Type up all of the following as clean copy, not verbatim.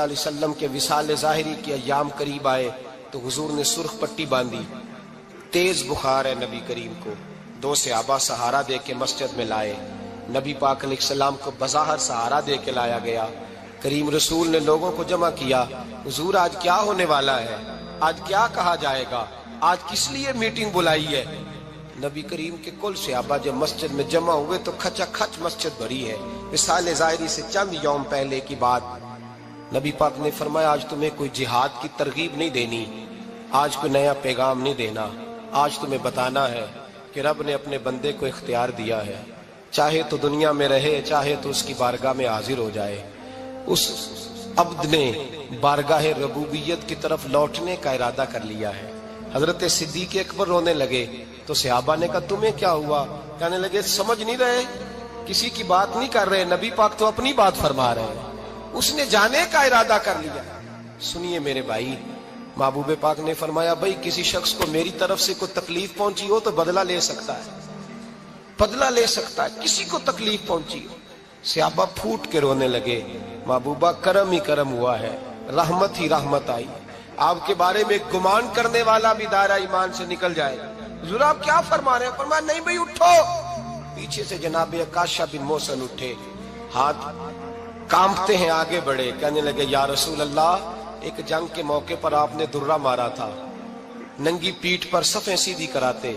علیہ وسلم کے وصال ظاہری کے ایام قریب آئے تو حضور نے سرخ پٹی باندھی، تیز بخار ہے نبی کریم کو، 2 صحابہ سہارا دے کے مسجد میں لائے، نبی پاک علیہ السلام کو بظاہر سہارا دے کے لایا گیا۔ کریم رسول نے لوگوں کو جمع کیا، حضور آج کیا ہونے والا ہے، آج کیا کہا جائے گا، آج کس لیے میٹنگ بلائی ہے؟ نبی کریم کے کل صحابہ جب مسجد میں جمع ہوئے تو کھچا کھچ مسجد بھری ہے۔ وصال ظاہری سے چند یوم پہلے کی بات، نبی پاک نے فرمایا آج تمہیں کوئی جہاد کی ترغیب نہیں دینی، آج کوئی نیا پیغام نہیں دینا، آج تمہیں بتانا ہے کہ رب نے اپنے بندے کو اختیار دیا ہے، چاہے تو دنیا میں رہے، چاہے تو اس کی بارگاہ میں حاضر ہو جائے۔ اس عبد نے بارگاہ ربوبیت کی طرف لوٹنے کا ارادہ کر لیا ہے۔ حضرت صدیق اکبر رونے لگے تو صحابہ نے کہا تمہیں کیا ہوا؟ کہنے لگے سمجھ نہیں رہے، کسی کی بات نہیں کر رہے، نبی پاک تو اپنی بات فرما رہے ہیں، اس نے جانے کا ارادہ کر لیا۔ سنیے میرے بھائی، محبوب پاک نے فرمایا بھائی کسی شخص کو میری طرف سے کوئی تکلیف پہنچی ہو تو بدلہ لے سکتا ہے، بدلہ لے سکتا ہے، کسی کو تکلیف پہنچی ہو۔ صحابہ پھوٹ کے رونے لگے، محبوبہ کرم ہی کرم ہوا ہے، رحمت ہی رحمت آئی، آپ کے بارے میں گمان کرنے والا بھی دائرہ ایمان سے نکل جائے۔ حضور آپ کیا فرما رہے ہیں؟ فرمایا نہیں بھائی اٹھو۔ پیچھے سے جناب عکاشہ بن محصن اٹھے، ہاتھ کانپتے ہیں، آگے بڑھے، کہنے لگے یا رسول اللہ، ایک جنگ کے موقع پر آپ نے درہ مارا تھا، ننگی پیٹھ پر صفیں سیدھی کراتے،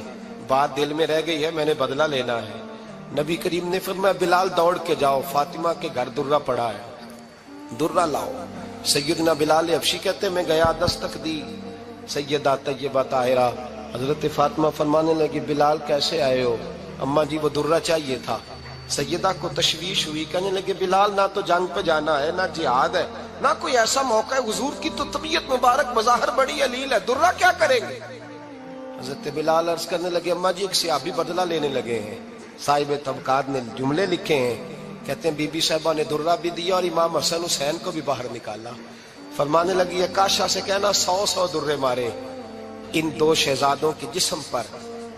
بات دل میں رہ گئی ہے، میں نے بدلہ لینا ہے۔ نبی کریم نے فرمایا بلال دوڑ کے جاؤ، فاطمہ کے گھر درہ پڑا ہے، درہ لاؤ۔ سیدنا بلال حبشی کہتے میں گیا، دستک دی سیدہ طیبہ طاہرہ، حضرت فاطمہ فرمانے لگی بلال کیسے آئے ہو؟ اماں جی وہ درہ چاہیے تھا۔ سیدہ کو تشویش ہوئی، کہنے لگے بلال نہ تو جنگ پہ جانا ہے، نہ جہاد ہے، نہ کوئی ایسا موقع ہے، حضور کی تو طبیعت مبارک بظاہر بڑی علیل ہے، درہ کیا کریں گے؟ حضرت بلال عرض کرنے لگے اماں جی ایک صحابی بدلہ لینے لگے ہیں، صاحب طبقات نے جملے لکھے ہیں، کہتے ہیں بی بی صاحبہ نے درہ بھی دیا اور امام حسن حسین کو بھی باہر نکالا۔ فرمانے لگی عکاشہ سے کہنا 100 درے مارے، ان 2 شہزادوں کے جسم پر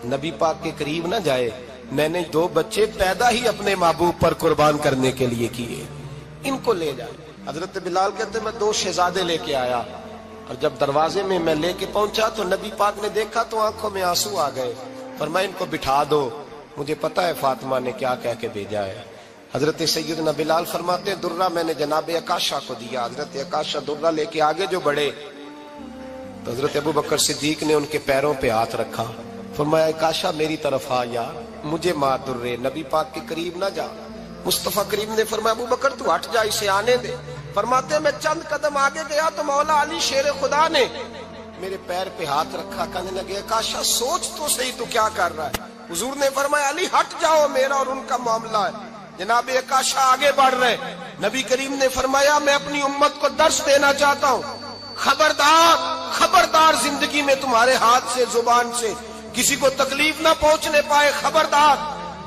نبی پاک کے قریب نہ جائے، میں نے 2 بچے پیدا ہی اپنے محبوب پر قربان کرنے کے لیے کیے، ان کو لے جائے۔ حضرت بلال کہتے ہیں میں 2 شہزادے لے کے آیا، اور جب دروازے میں میں لے کے پہنچا تو نبی پاک نے دیکھا تو آنکھوں میں آنسو آ گئے۔ فرمایا ان کو بٹھا دو، مجھے پتا ہے فاطمہ نے کیا کہہ کے بھیجا ہے۔ حضرت سیدنا بلال فرماتے ہیں درہ میں نے جناب عکاشہ کو دیا، حضرت عکاشہ درہ لے کے آگے جو بڑھے تو حضرت ابو بکر صدیق نے ان کے پیروں پہ ہاتھ رکھا، فرمایا عکاشہ میری طرف آ یار، مجھے مار درے، نبی پاک کے قریب نہ جا۔ مصطفیٰ کریم نے فرمایا ابو بکر تو ہٹ جا، اسے آنے دے۔ فرماتے ہیں میں چند قدم آگے گیا تو مولا علی شیر خدا نے میرے پیر پہ ہاتھ رکھا، کہنے لگے عکاشہ سوچ تو صحیح تو کیا کر رہا ہے؟ حضور نے فرمایا علی ہٹ جاؤ، میرا اور ان کا معاملہ ہے۔ جناب عکاشہ آگے بڑھ رہے، نبی کریم نے فرمایا میں اپنی امت کو درس دینا چاہتا ہوں، خبردار خبردار زندگی میں تمہارے ہاتھ سے زبان سے کسی کو تکلیف نہ پہنچنے پائے، خبردار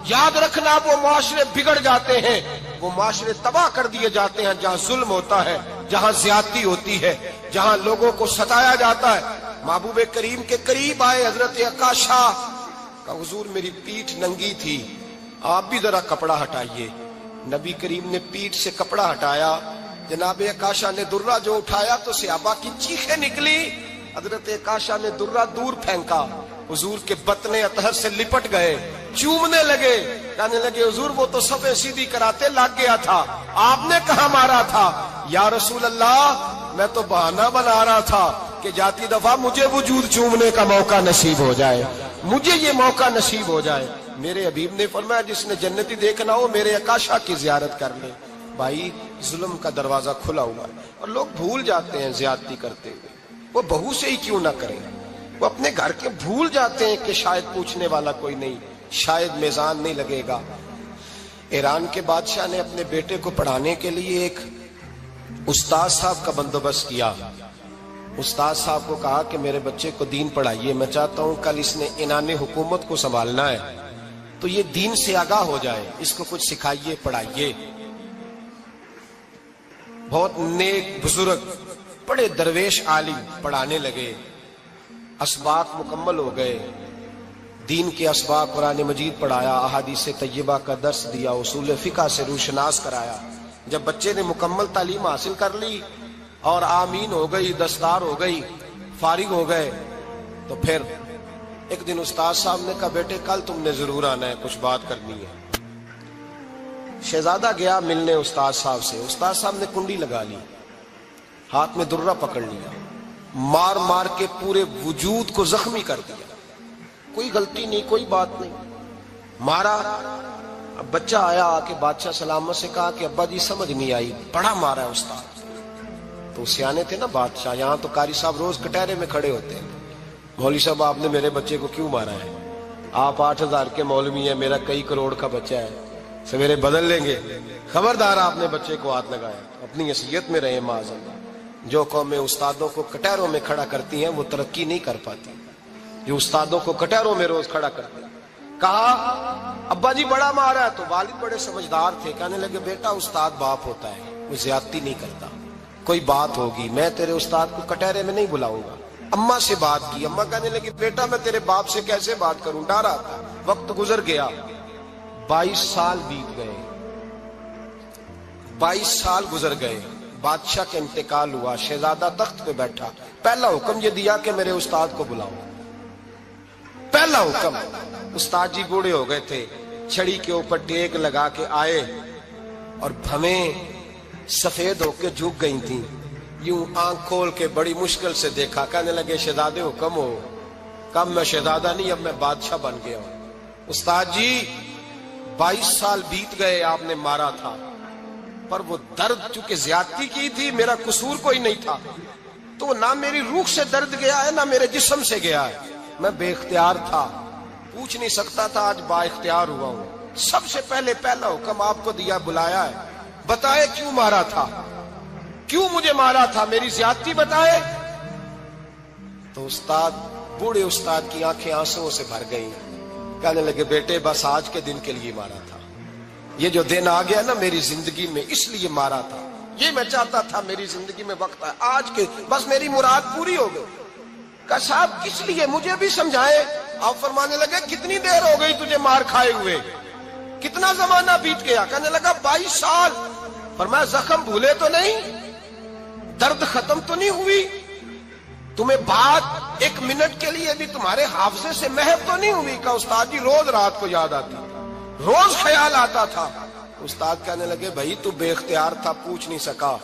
یاد رکھنا وہ معاشرے بگڑ جاتے ہیں، وہ معاشرے تباہ کر دیے جاتے ہیں جہاں ظلم ہوتا ہے، جہاں زیادتی ہوتی ہے، جہاں لوگوں کو ستایا جاتا ہے۔ محبوب کریم کے قریب آئے حضرت عکاشہ، کہا حضور میری پیٹھ ننگی تھی، آپ بھی ذرا کپڑا ہٹائیے۔ نبی کریم نے پیٹھ سے کپڑا ہٹایا، جناب عکاشہ نے درہ جو اٹھایا تو صحابہ کی چیخیں نکلی، حضرت عکاشہ نے درہ دور پھینکا، حضور کے بطن اطہر سے لپٹ گئے، چومنے لگے، کہنے لگے حضور وہ تو صفیں سیدھی کراتے لگ گیا تھا، آپ نے کہاں مارا تھا؟ یا رسول اللہ میں تو بہانہ بنا رہا تھا کہ جاتی دفعہ مجھے وجود چومنے کا موقع نصیب ہو جائے، مجھے یہ موقع نصیب ہو جائے۔ میرے حبیب نے فرمایا جس نے جنتی دیکھنا ہو میرے عکاشہ کی زیارت کر لے۔ بھائی ظلم کا دروازہ کھلا ہوا ہے اور لوگ بھول جاتے ہیں زیادتی کرتے ہوئے، وہ بہو سے ہی کیوں نہ کریں، وہ اپنے گھر کے بھول جاتے ہیں کہ شاید پوچھنے والا کوئی نہیں، شاید میزان نہیں لگے گا۔ ایران کے بادشاہ نے اپنے بیٹے کو پڑھانے کے لیے ایک استاد صاحب کا بندوبست کیا۔ استاد صاحب کو کہا کہ میرے بچے کو دین پڑھائیے، میں چاہتا ہوں کل اس نے عنان حکومت کو سنبھالنا ہے تو یہ دین سے آگاہ ہو جائے، اس کو کچھ سکھائیے پڑھائیے۔ بہت نیک بزرگ بڑے درویش عالم پڑھانے لگے، اسباق مکمل ہو گئے، دین کے اسباق قرآن مجید پڑھایا، احادیث طیبہ کا درس دیا، اصول فقہ سے روشناس کرایا۔ جب بچے نے مکمل تعلیم حاصل کر لی اور آمین ہو گئی، دستار ہو گئی، فارغ ہو گئے، تو پھر ایک دن استاد صاحب نے کہا بیٹے کل تم نے ضرور آنا ہے، کچھ بات کرنی ہے۔ شہزادہ گیا ملنے استاد صاحب سے، استاد صاحب نے کنڈی لگا لی، ہاتھ میں درہ پکڑ لیا، مار مار کے پورے وجود کو زخمی کر دیا، کوئی غلطی نہیں، کوئی بات نہیں، مارا۔ اب بچہ آیا آ کے بادشاہ سلامت سے کہا کہ ابا جی سمجھ نہیں آئی، بڑا مارا ہے استاد۔ تو سیانے تھے نا بادشاہ، یہاں تو قاری صاحب روز کٹہرے میں کھڑے ہوتے ہیں، مولوی صاحب آپ نے میرے بچے کو کیوں مارا ہے؟ آپ 8,000 کے مولوی ہیں، میرا کئی کروڑ کا بچہ ہے، سویرے بدل لیں گے، خبردار آپ نے بچے کو ہاتھ لگایا، اپنی حیثیت میں رہے معاذ اللہ۔ جو قومیں استادوں کو کٹہروں میں کھڑا کرتی ہیں وہ ترقی نہیں کر پاتی، جو استادوں کو کٹہروں میں روز کھڑا کرتے ہیں۔ کہا ابا جی بڑا مارا ہے، تو والد بڑے سمجھدار تھے، کہنے لگے بیٹا استاد باپ ہوتا ہے، وہ زیادتی نہیں کرتا، کوئی بات ہوگی، میں تیرے استاد کو کٹہرے میں نہیں بلاؤں گا۔ اماں سے بات کی، اماں کہنے لگی بیٹا میں تیرے باپ سے کیسے بات کروں، ڈر آتا۔ وقت گزر گیا، 22 سال بیت گئے، 22 سال گزر گئے، بادشاہ کا انتقال ہوا، شہزادہ تخت پہ بیٹھا، پہلا حکم یہ دیا کہ میرے استاد کو بلاؤ، پہلا حکم۔ استاد جی بوڑھے ہو گئے تھے، چھڑی کے اوپر ٹیک لگا کے آئے اور بھویں سفید ہو کے جھک گئی تھیں، یوں آنکھ کھول کے بڑی مشکل سے دیکھا، کہنے لگے شہزادے حکم ہو۔ کب میں شہزادہ نہیں، اب میں بادشاہ بن گیا ہوں۔ استاد جی 22 سال بیت گئے، آپ نے مارا تھا، پر وہ درد چونکہ زیادتی کی تھی، میرا قصور کوئی نہیں تھا، تو نہ میری روح سے درد گیا ہے نہ میرے جسم سے گیا ہے، میں بے اختیار تھا، پوچھ نہیں سکتا تھا، آج با اختیار ہوا ہوں۔ سب سے پہلے پہلا حکم آپ کو دیا، بلایا ہے، بتائے کیوں مارا تھا، کیوں مجھے مارا تھا، میری زیادتی بتائے۔ تو استاد، بوڑھے استاد کی آنکھیں آنسوں سے بھر گئی، کہنے لگے بیٹے بس آج کے دن کے لیے مارا تھا، یہ جو دن آ گیا نا میری زندگی میں اس لیے مارا تھا، یہ میں چاہتا تھا میری زندگی میں وقت آئے، آج کے بس میری مراد پوری ہو گئی۔ کہا صاحب کس لیے، مجھے بھی سمجھائے۔ آپ فرمانے لگے کتنی دیر ہو گئی تجھے مار کھائے ہوئے، کتنا زمانہ بیت گیا؟ کہنے لگا 22 سال۔ فرمایا زخم بھولے تو نہیں، درد ختم تو نہیں ہوئی، تمہیں بات 1 منٹ کے لیے بھی تمہارے حافظے سے محو تو نہیں ہوئی؟ کہا استاد جی روز رات کو یاد آتی، روز خیال آتا تھا۔ استاد کہنے لگے بھائی تو بے اختیار تھا، پوچھ نہیں سکا،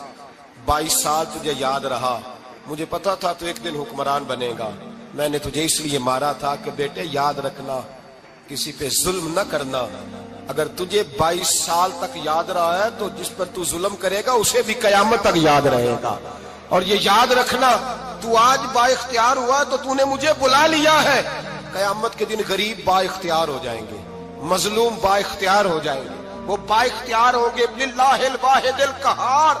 22 سال تجھے یاد رہا، مجھے پتا تھا تو ایک دن حکمران بنے گا، میں نے تجھے اس لیے مارا تھا کہ بیٹے یاد رکھنا، کسی پہ ظلم نہ کرنا، اگر تجھے 22 سال تک یاد رہا ہے تو جس پر تو ظلم کرے گا اسے بھی قیامت تک یاد رہے گا، اور یہ یاد رکھنا تو آج با اختیار ہوا تو تو نے مجھے بلا لیا ہے، قیامت کے دن غریب با اختیار ہو جائیں گے، مظلوم با اختیار ہو جائیں گے، وہ با اختیار ہوں گے، للہ الواحد القہار،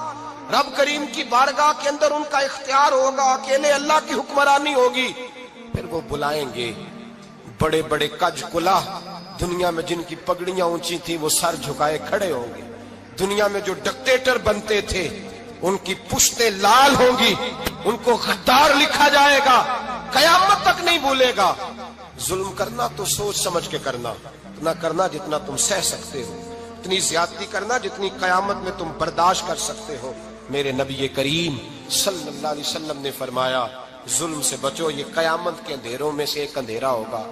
رب کریم کی بارگاہ کے اندر ان کا اختیار ہوگا، اکیلے اللہ کی حکمرانی ہوگی، پھر وہ بلائیں گے، بڑے بڑے کج کلاہ دنیا میں جن کی پگڑیاں اونچی تھیں وہ سر جھکائے کھڑے ہوں گے، دنیا میں جو ڈکٹیٹر بنتے تھے ان کی پشتیں لال ہوں گی، ان کو غدار لکھا جائے گا، قیامت تک نہیں بھولے گا۔ ظلم کرنا تو سوچ سمجھ کے کرنا، اتنا کرنا جتنا تم سہ سکتے ہو، اتنی زیادتی کرنا جتنی قیامت میں تم برداشت کر سکتے ہو۔ میرے نبی کریم صلی اللہ علیہ وسلم نے فرمایا ظلم سے بچو، یہ قیامت کے اندھیروں میں سے ایک اندھیرا ہوگا،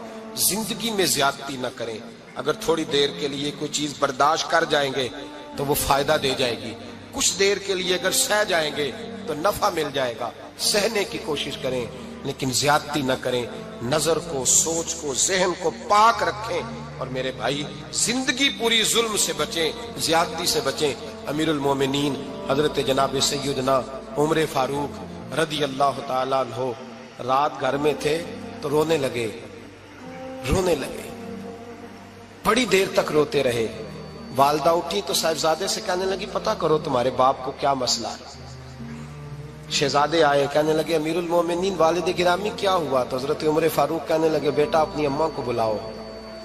زندگی میں زیادتی نہ کریں، اگر تھوڑی دیر کے لیے کوئی چیز برداشت کر جائیں گے تو وہ فائدہ دے جائے گی، کچھ دیر کے لیے اگر سہ جائیں گے تو نفع مل جائے گا، سہنے کی کوشش کریں لیکن زیادتی نہ کریں، نظر کو، سوچ کو، ذہن کو پاک رکھیں، اور میرے بھائی زندگی پوری ظلم سے بچیں، زیادتی سے بچیں۔ امیر المومنین حضرت جناب سیدنا عمر فاروق رضی اللہ تعالیٰ عنہ رات گھر میں تھے تو رونے لگے، بڑی دیر تک روتے رہے، والدہ اٹھی تو صاحبزادے سے کہنے لگی پتہ کرو تمہارے باپ کو کیا مسئلہ ہے۔ شہزادے آئے، کہنے لگے امیر المومنین والد گرامی کیا ہوا؟ تو حضرت عمر فاروق کہنے لگے بیٹا اپنی اماں کو بلاؤ۔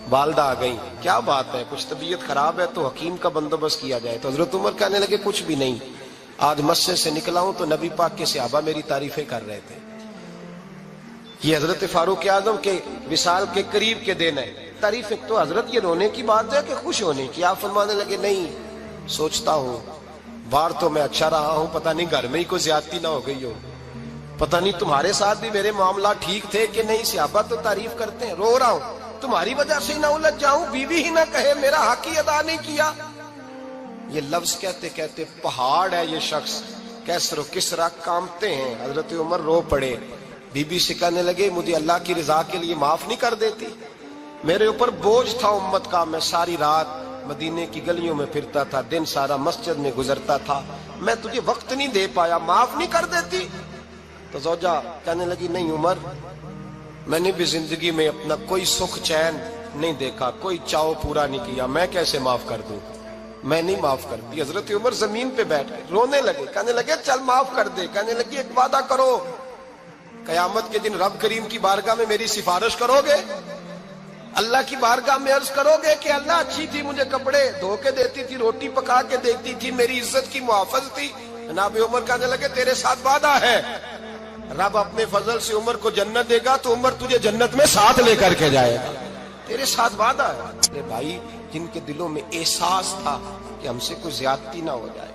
والدہ آ گئی، کیا بات ہے، کچھ طبیعت خراب ہے تو حکیم کا بندوبست کیا جائے۔ تو حضرت عمر کہنے لگے کچھ بھی نہیں، آج مسجد سے نکلا ہوں تو نبی پاک کے صحابہ میری تعریفیں کر رہے تھے۔ یہ حضرت فاروق اعظم کے وصال کے قریب کے دن ہے، تعریفیں تو حضرت یہ رونے کی بات ہے کہ خوش ہونے کی؟ آپ فرمانے لگے نہیں، سوچتا ہوں باہر تو میں اچھا رہا ہوں، پتہ نہیں گھر میں ہی کوئی زیادتی نہ ہو گئی ہو، پتہ نہیں تمہارے ساتھ بھی میرے معاملات ٹھیک تھے کہ نہیں۔ صحابہ تو تعریف کرتے ہیں، رو رہا ہوں تمہاری وجہ سے نہ الجھ جاؤں، بیوی ہی نہ کہے میرا حق ہی ادا نہیں کیا۔ یہ لفظ کہتے کہتے پہاڑ ہے یہ شخص، کیسر و کسرا کانپتے ہیں۔ حضرت عمر رو پڑے، بی بی سے کہنے لگے مجھے اللہ کی رضا کے لیے معاف نہیں کر دیتی؟ میرے اوپر بوجھ تھا امت کا، میں ساری رات مدینے کی گلیوں میں پھرتا تھا، دن سارا مسجد میں گزرتا تھا، میں تجھے وقت نہیں دے پایا، معاف نہیں کر دیتی؟ تو زوجہ کہنے لگی نہیں عمر، میں نے بھی زندگی میں اپنا کوئی سکھ چین نہیں دیکھا، کوئی چاؤ پورا نہیں کیا، میں کیسے معاف کر دوں؟ میں نہیں معاف کرتی۔ حضرت عمر زمین پہ بیٹھ گئے، رونے لگے، کہنے لگے چل معاف کر دے۔ کہنے لگی ایک وعدہ کرو، قیامت کے دن رب کریم کی بارگاہ میں میری سفارش کرو گے؟ اللہ کی بارگاہ میں عرض کرو گے کہ اللہ اچھی تھی، مجھے کپڑے دھو کے دیتی تھی، روٹی پکا کے دیتی تھی، میری عزت کی محافظ تھی؟ جناب عمر کہنے لگے تیرے ساتھ وعدہ ہے، رب اپنے فضل سے عمر کو جنت دے گا تو عمر تجھے جنت میں ساتھ لے کر کے جائے گا، تیرے ساتھ وعدہ ہے۔ میرے بھائی جن کے دلوں میں احساس تھا کہ ہم سے کوئی زیادتی نہ ہو جائے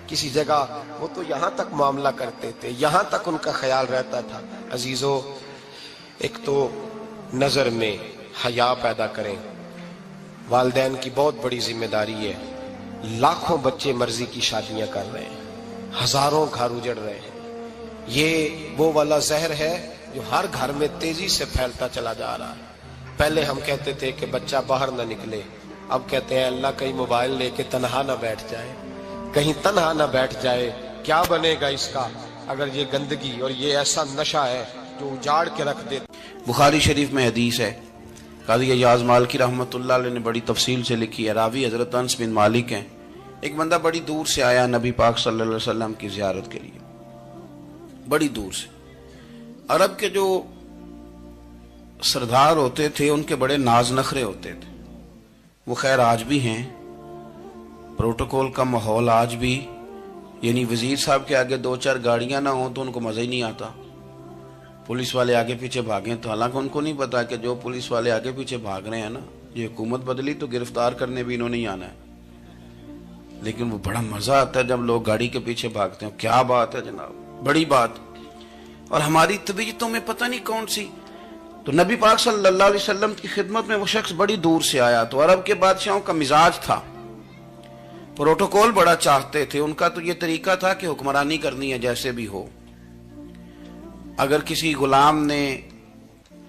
کسی جگہ، وہ تو یہاں تک معاملہ کرتے تھے، یہاں تک ان کا خیال رہتا تھا۔ عزیزو، ایک تو نظر میں حیا پیدا کریں، والدین کی بہت بڑی ذمہ داری ہے۔ لاکھوں بچے مرضی کی شادیاں کر رہے ہیں، ہزاروں گھر اجڑ رہے ہیں، یہ وہ والا زہر ہے جو ہر گھر میں تیزی سے پھیلتا چلا جا رہا ہے۔ پہلے ہم کہتے تھے کہ بچہ باہر نہ نکلے، اب کہتے ہیں اللہ کہیں موبائل لے کے تنہا نہ بیٹھ جائے، کہیں تنہا نہ بیٹھ جائے، کیا بنے گا اس کا اگر یہ گندگی اور یہ ایسا نشہ ہے جو اجاڑ کے رکھ دے۔ بخاری شریف میں حدیث ہے، قاضی ایاز مالکی رحمۃ اللہ علیہ نے بڑی تفصیل سے لکھی ہے، راوی حضرت انس بن مالک ہیں۔ ایک بندہ بڑی دور سے آیا نبی پاک صلی اللہ علیہ وسلم کی زیارت کے لیے، بڑی دور سے۔ عرب کے جو سردار ہوتے تھے ان کے بڑے ناز نخرے ہوتے تھے، وہ خیر آج بھی ہیں، پروٹوکول کا ماحول آج بھی، یعنی وزیر صاحب کے آگے دو چار گاڑیاں نہ ہوں تو ان کو مزہ ہی نہیں آتا، پولیس والے آگے پیچھے بھاگیں تو حالانکہ ان کو نہیں پتا کہ جو پولیس والے آگے پیچھے بھاگ رہے ہیں نا، یہ حکومت بدلی تو گرفتار کرنے بھی انہوں نے آنا ہے، لیکن وہ بڑا مزہ آتا ہے جب لوگ گاڑی کے پیچھے بھاگتے ہیں۔ کیا بات ہے جناب، بڑی بات۔ اور ہماری طبیعتوں میں پتہ نہیں کون سی، تو نبی پاک صلی اللہ علیہ وسلم کی خدمت میں وہ شخص بڑی دور سے آیا، تو عرب کے بادشاہوں کا مزاج تھا، پروٹوکول بڑا چاہتے تھے، ان کا تو یہ طریقہ تھا کہ حکمرانی کرنی ہے جیسے بھی ہو۔ اگر کسی غلام نے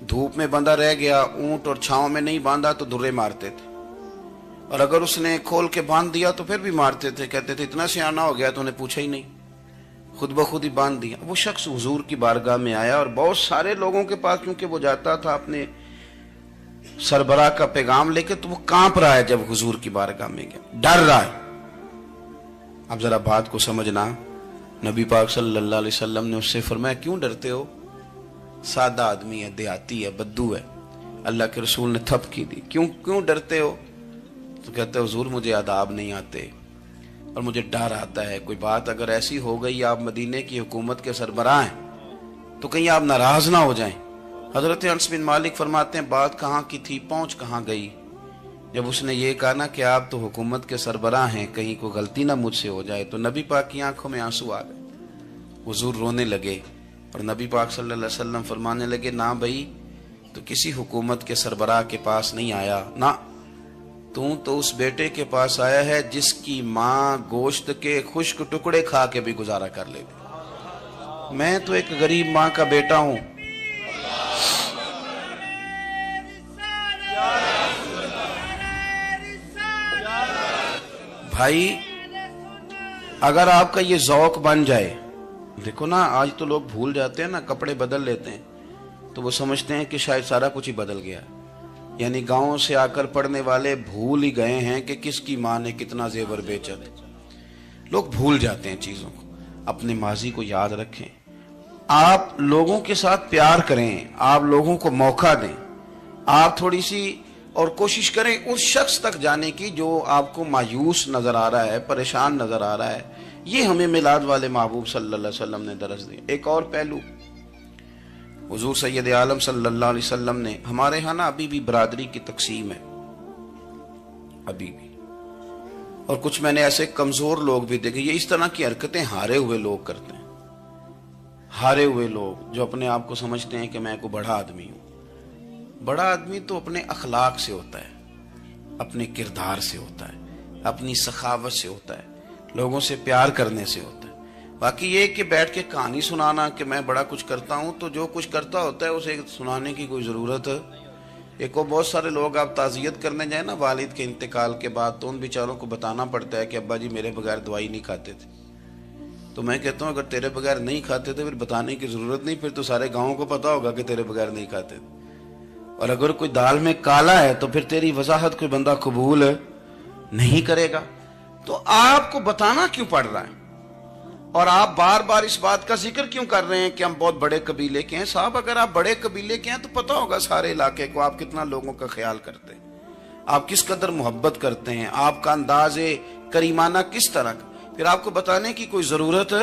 دھوپ میں بندھا رہ گیا، اونٹ اور چھاؤں میں نہیں باندھا تو درے مارتے تھے، اور اگر اس نے کھول کے باندھ دیا تو پھر بھی مارتے تھے، کہتے تھے اتنا سیانا ہو گیا تو انہیں پوچھا ہی نہیں، خود بخود ہی باندھ دیا۔ وہ شخص حضور کی بارگاہ میں آیا اور بہت سارے لوگوں کے پاس کیونکہ وہ جاتا تھا اپنے سربراہ کا پیغام لے کے، تو وہ کانپ رہا ہے جب حضور کی بارگاہ میں گیا، ڈر رہا ہے۔ اب ذرا بات کو سمجھنا، نبی پاک صلی اللہ علیہ وسلم نے اس سے فرمایا کیوں ڈرتے ہو؟ سادہ آدمی ہے، دیہاتی ہے، بدو ہے۔ اللہ کے رسول نے تھپ کی دی، کیوں ڈرتے ہو؟ تو کہتے حضور مجھے آداب نہیں آتے اور مجھے ڈر آتا ہے، کوئی بات اگر ایسی ہو گئی، آپ مدینے کی حکومت کے سربراہ ہیں، تو کہیں آپ ناراض نہ ہو جائیں۔ حضرت انس بن مالک فرماتے ہیں بات کہاں کی تھی، پہنچ کہاں گئی؟ جب اس نے یہ کہا نا کہ آپ تو حکومت کے سربراہ ہیں، کہیں کوئی غلطی نہ مجھ سے ہو جائے، تو نبی پاک کی آنکھوں میں آنسو آ گئے، حضور رونے لگے، اور نبی پاک صلی اللہ علیہ وسلم فرمانے لگے نہ بھائی، تو کسی حکومت کے سربراہ کے پاس نہیں آیا، نہ تو اس بیٹے کے پاس آیا ہے جس کی ماں گوشت کے خشک ٹکڑے کھا کے بھی گزارا کر لے گی۔ میں تو ایک غریب ماں کا بیٹا ہوں۔ بھائی اگر آپ کا یہ ذوق بن جائے، دیکھو نا آج تو لوگ بھول جاتے ہیں نا، کپڑے بدل لیتے ہیں تو وہ سمجھتے ہیں کہ شاید سارا کچھ ہی بدل گیا، یعنی گاؤں سے آ کر پڑھنے والے بھول ہی گئے ہیں کہ کس کی ماں نے کتنا زیور بیچا۔ لوگ بھول جاتے ہیں چیزوں کو، اپنے ماضی کو یاد رکھیں، آپ لوگوں کے ساتھ پیار کریں، آپ لوگوں کو موقع دیں، آپ تھوڑی سی اور کوشش کریں اس شخص تک جانے کی جو آپ کو مایوس نظر آ رہا ہے، پریشان نظر آ رہا ہے۔ یہ ہمیں میلاد والے محبوب صلی اللہ علیہ وسلم نے درس دیا۔ ایک اور پہلو، حضور سید عالم صلی اللہ علیہ وسلم نے، ہمارے ہاں نا ابھی بھی برادری کی تقسیم ہے، ابھی بھی اور کچھ میں نے ایسے کمزور لوگ بھی دیکھے. یہ اس طرح کی حرکتیں ہارے ہوئے لوگ کرتے ہیں. ہارے ہوئے لوگ جو اپنے آپ کو سمجھتے ہیں کہ میں کوئی بڑا آدمی ہوں. بڑا آدمی تو اپنے اخلاق سے ہوتا ہے, اپنے کردار سے ہوتا ہے, اپنی سخاوت سے ہوتا ہے, لوگوں سے پیار کرنے سے ہوتا ہے. باقی یہ کہ بیٹھ کے کہانی سنانا کہ میں بڑا کچھ کرتا ہوں, تو جو کچھ کرتا ہوتا ہے اسے سنانے کی کوئی ضرورت ہے. ایک اور بہت سارے لوگ آپ تعزیت کرنے جائیں نا والد کے انتقال کے بعد, تو ان بیچاروں کو بتانا پڑتا ہے کہ ابا جی میرے بغیر دوائی نہیں کھاتے تھے. تو میں کہتا ہوں اگر تیرے بغیر نہیں کھاتے تھے پھر بتانے کی ضرورت نہیں, پھر تو سارے گاؤں کو پتا ہوگا کہ تیرے بغیر نہیں کھاتے تھے. اور اگر کوئی دال میں کالا ہے تو پھر تیری وضاحت کوئی بندہ قبول نہیں کرے گا. تو آپ کو بتانا کیوں پڑ رہا ہے, اور آپ بار بار اس بات کا ذکر کیوں کر رہے ہیں کہ ہم بہت بڑے قبیلے کے ہیں؟ صاحب اگر آپ بڑے قبیلے کے ہیں تو پتا ہوگا سارے علاقے کو آپ کتنا لوگوں کا خیال کرتے ہیں, آپ کس قدر محبت کرتے ہیں, آپ کا انداز کریمانہ کس طرح کا. پھر آپ کو بتانے کی کوئی ضرورت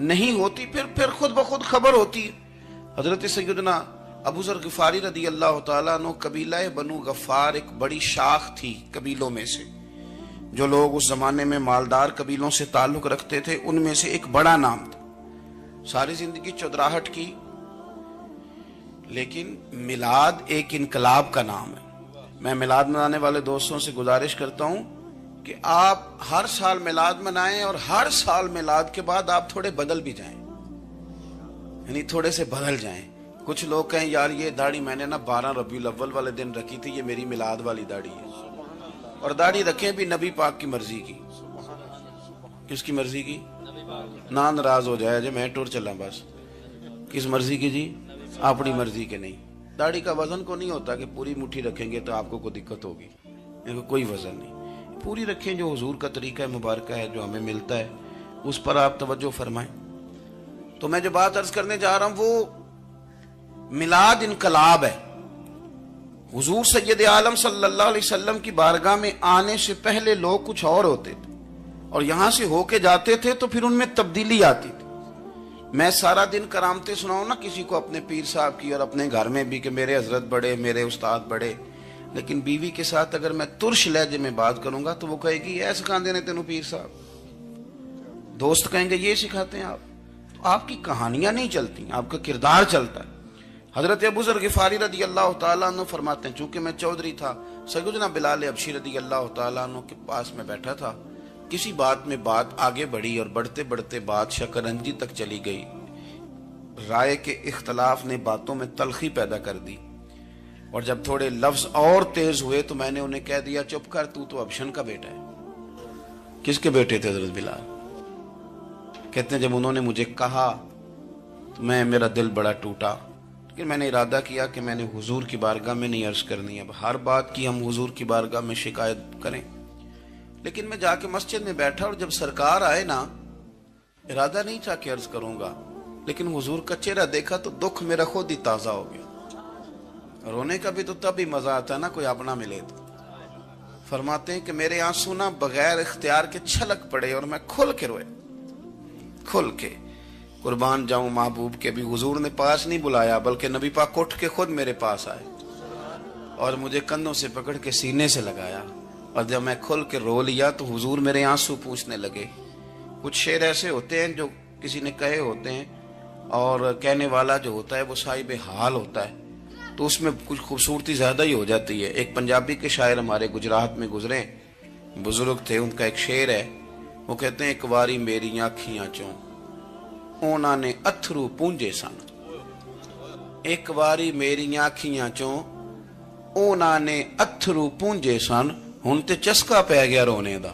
نہیں ہوتی, پھر خود بخود خبر ہوتی. حضرت سیدنا ابو ذر غفاری رضی اللہ تعالیٰ عنہ, قبیلہ بنو غفار ایک بڑی شاخ تھی قبیلوں میں سے. جو لوگ اس زمانے میں مالدار قبیلوں سے تعلق رکھتے تھے ان میں سے ایک بڑا نام تھا. ساری زندگی چودراہٹ کی, لیکن میلاد ایک انقلاب کا نام ہے. میں میلاد منانے والے دوستوں سے گزارش کرتا ہوں کہ آپ ہر سال میلاد منائیں, اور ہر سال میلاد کے بعد آپ تھوڑے بدل بھی جائیں, یعنی تھوڑے سے بدل جائیں. کچھ لوگ کہیں یار یہ داڑھی میں نے نا 12 ربیع الاول والے دن رکھی تھی, یہ میری میلاد والی داڑھی ہے. اور داڑھی رکھیں بھی نبی پاک کی مرضی کی. کس کی مرضی کی؟ نہ ناراض ہو جائے جی میں ٹور چلا بس. کس مرضی کی جی؟ اپنی مرضی کے نہیں. داڑھی کا وزن کو نہیں ہوتا کہ پوری مٹھی رکھیں گے تو آپ کو کوئی دقت ہوگی, کوئی وزن نہیں. پوری رکھیں, جو حضور کا طریقہ مبارکہ ہے جو ہمیں ملتا ہے اس پر آپ توجہ فرمائیں. تو میں جو بات عرض کرنے جا رہا ہوں وہ میلاد انقلاب ہے. حضور سید عالم صلی اللہ علیہ وسلم کی بارگاہ میں آنے سے پہلے لوگ کچھ اور ہوتے تھے, اور یہاں سے ہو کے جاتے تھے تو پھر ان میں تبدیلی آتی تھی. میں سارا دن کرامتیں سناؤں نا کسی کو اپنے پیر صاحب کی, اور اپنے گھر میں بھی کہ میرے حضرت بڑے, میرے استاد بڑے, لیکن بیوی کے ساتھ اگر میں ترش لہجے میں بات کروں گا تو وہ کہے گی یہ سکھاندے نے تینوں پیر صاحب. دوست کہیں گے یہ سکھاتے ہیں آپ. تو آپ کی کہانیاں نہیں چلتی, آپ کا کردار چلتا ہے. حضرت ابو ذر غفاری رضی اللہ تعالیٰ عنہ فرماتے ہیں چونکہ میں چودھری تھا, سیدنا بلال حبشی رضی اللہ تعالیٰ عنہ کے پاس میں بیٹھا تھا. کسی بات میں بات آگے بڑھی اور بڑھتے بڑھتے بات شکنجی تک چلی گئی. رائے کے اختلاف نے باتوں میں تلخی پیدا کر دی, اور جب تھوڑے لفظ اور تیز ہوئے تو میں نے انہیں کہہ دیا چپ کر, تو ابشن کا بیٹا ہے. کس کے بیٹے تھے حضرت بلال؟ کہتے ہیں جب انہوں نے مجھے کہا تو میرا دل بڑا ٹوٹا, لیکن میں نے ارادہ کیا کہ میں نے حضور کی بارگاہ میں نہیں عرض کرنی. اب ہر بات کی ہم حضور کی بارگاہ میں شکایت کریں. لیکن میں جا کے مسجد میں بیٹھا, اور جب سرکار آئے نا, ارادہ نہیں تھا کہ عرض کروں گا, لیکن حضور کا چہرہ دیکھا تو دکھ میرا خود ہی تازہ ہو گیا. رونے کا بھی تو تب ہی مزہ آتا ہے نا کوئی اپنا ملے تو. فرماتے ہیں کہ میرے آنسو نا بغیر اختیار کے چھلک پڑے, اور میں کھل کے روئے, کھل کے. قربان جاؤں محبوب کے بھی حضور نے پاس نہیں بلایا, بلکہ نبی پاک اٹھ کے خود میرے پاس آئے اور مجھے کندھوں سے پکڑ کے سینے سے لگایا. اور جب میں کھل کے رو لیا تو حضور میرے آنسو پوچھنے لگے. کچھ شعر ایسے ہوتے ہیں جو کسی نے کہے ہوتے ہیں, اور کہنے والا جو ہوتا ہے وہ صاحب حال ہوتا ہے, تو اس میں کچھ خوبصورتی زیادہ ہی ہو جاتی ہے. ایک پنجابی کے شاعر ہمارے گجرات میں گزرے, بزرگ تھے, ان کا ایک شعر ہے, وہ کہتے ہیں ایک واری میری آنکھیاں چوں اونا نے اتھرو پونجے سن. ایک واری میری آنکھیاں چوں اونا نے اتھرو پونجے سن, ہن تے چسکا پہ گیا رونے دا.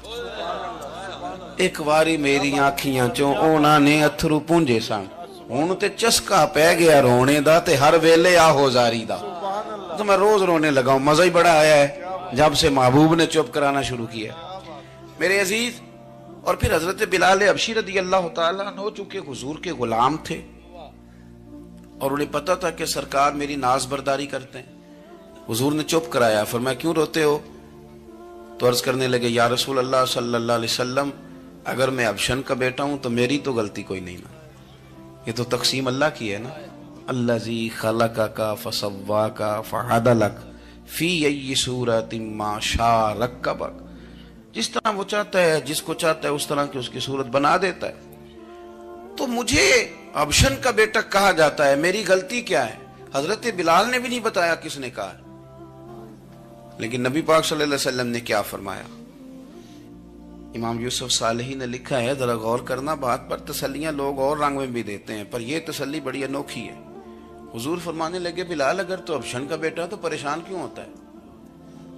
ایک واری میری آنکھیاں چوں اونا نے اتھرو پونجے سن, ہن تے چسکا پہ گیا رونے دا, تے ہر ویلے آہو زاری دا. تو میں روز رونے لگا ہوں, مزہ ہی بڑا آیا ہے جب سے محبوب نے چپ کرانا شروع کیا میرے عزیز. اور پھر حضرت بلال حبشی رضی اللہ تعالیٰ عنہ چونکہ حضور کے غلام تھے, اور انہیں پتا تھا کہ سرکار میری ناز برداری کرتے ہیں, حضور نے چپ کرایا. فرمایا کیوں روتے ہو؟ تو عرض کرنے لگے یا رسول اللہ صلی اللہ علیہ وسلم, اگر میں ابشن کا بیٹا ہوں تو میری تو غلطی کوئی نہیں نا, یہ تو تقسیم اللہ کی ہے نا. الذی خلقک فسواک فعدلک فی ای صورت ما شاء رکبک. جس طرح وہ چاہتا ہے، جس کو چاہتا ہے اس طرح کی اس کی صورت بنا دیتا ہے. تو مجھے ابشن کا بیٹا کہا جاتا ہے، میری غلطی کیا ہے؟ حضرت بلال نے بھی نہیں بتایا کس نے کہا. لیکن نبی پاک صلی اللہ علیہ وسلم نے کیا فرمایا؟ امام یوسف صالحی نے لکھا ہے، ذرا غور کرنا بات پر، تسلیاں لوگ اور رنگ میں بھی دیتے ہیں پر یہ تسلی بڑی انوکھی ہے. حضور فرمانے لگے، بلال اگر تو ابشن کا بیٹا تو پریشان کیوں ہوتا ہے؟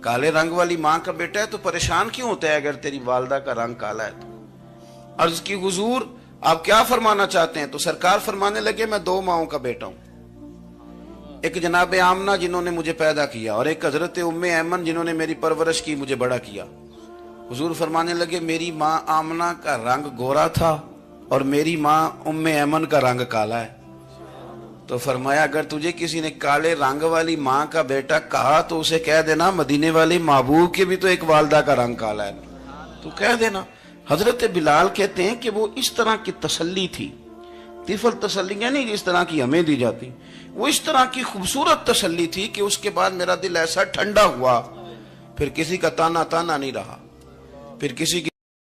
کالے رنگ والی ماں کا بیٹا ہے تو پریشان کیوں ہوتا ہے اگر تیری والدہ کا رنگ کالا ہے تو؟ عرض کی حضور آپ کیا فرمانا چاہتے ہیں؟ تو سرکار فرمانے لگے، میں دو ماؤں کا بیٹا ہوں، ایک جناب آمنہ جنہوں نے مجھے پیدا کیا اور ایک حضرت ام ایمن جنہوں نے میری پرورش کی، مجھے بڑا کیا. حضور فرمانے لگے، میری ماں آمنہ کا رنگ گورا تھا اور میری ماں ام ایمن کا رنگ کالا ہے. تو فرمایا اگر تجھے کسی نے کالے رنگ والی ماں کا بیٹا کہا تو اسے کہہ دینا مدینے والے محبوب کے بھی تو ایک والدہ کا رنگ کالا ہے، تو کہہ دینا. حضرت بلال کہتے ہیں کہ وہ اس طرح کی تسلی تھی، طفل تسلیاں نہیں جس طرح کی ہمیں دی جاتی، وہ اس طرح کی خوبصورت تسلی تھی کہ اس کے بعد میرا دل ایسا ٹھنڈا ہوا، پھر کسی کا تانا نہیں رہا، پھر کسی کی